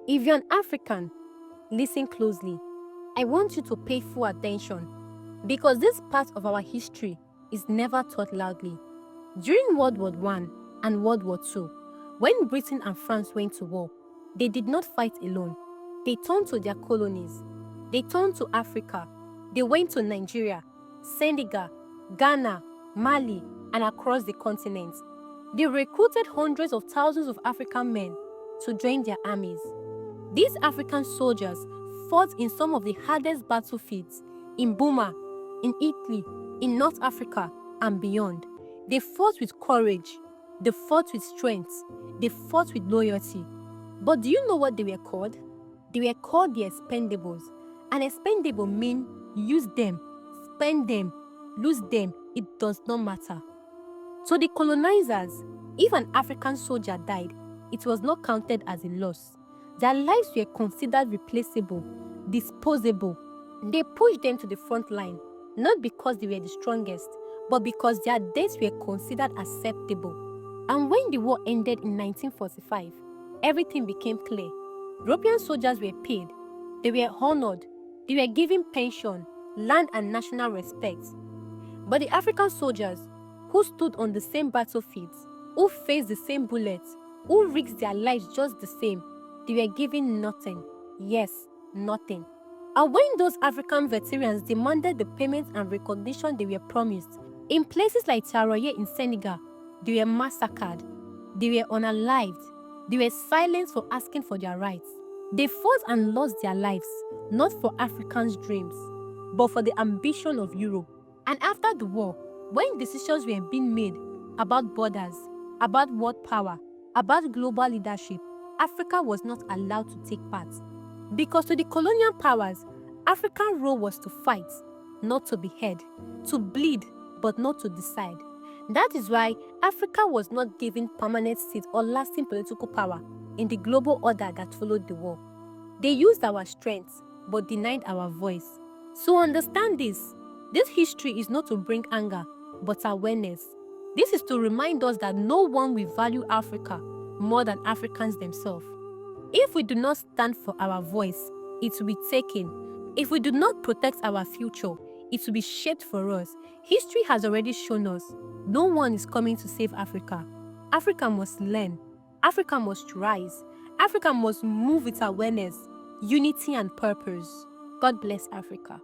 If you're an African, listen closely. I want you to pay full attention because this part of our history is never taught loudly. During World War I and World War II, when Britain and France went to war, they did not fight alone. They turned to their colonies. They turned to Africa. They went to Nigeria, Senegal, Ghana, Mali, and across the continent. They recruited hundreds of thousands of African men to join their armies. These African soldiers fought in some of the hardest battlefields in Burma, in Italy, in North Africa, and beyond. They fought with courage, they fought with strength, they fought with loyalty. But do you know what they were called? They were called the expendables. An expendable means use them, spend them, lose them, it does not matter. So the colonizers, if an African soldier died, it was not counted as a loss. Their lives were considered replaceable, disposable. They pushed them to the front line, not because they were the strongest, but because their deaths were considered acceptable. And when the war ended in 1945, everything became clear. European soldiers were paid, they were honored, they were given pension, land and national respect. But the African soldiers who stood on the same battlefields, who faced the same bullets, who risked their lives just the same, they were given nothing. Yes, nothing. And when those African veterans demanded the payment and recognition they were promised, in places like Taroye in Senegal, they were massacred, they were unalived, they were silenced for asking for their rights. They fought and lost their lives, not for Africans' dreams, but for the ambition of Europe. And after the war, when decisions were being made about borders, about world power, about global leadership, Africa was not allowed to take part. Because to the colonial powers, Africa's role was to fight, not to be heard, to bleed, but not to decide. That is why Africa was not given permanent seat or lasting political power in the global order that followed the war. They used our strength, but denied our voice. So understand this. This history is not to bring anger, but awareness. This is to remind us that no one will value Africa more than Africans themselves. If we do not stand for our voice, it will be taken. If we do not protect our future, it will be shaped for us. History has already shown us no one is coming to save Africa. Africa must learn. Africa must rise. Africa must move with awareness, unity, and purpose. God bless Africa.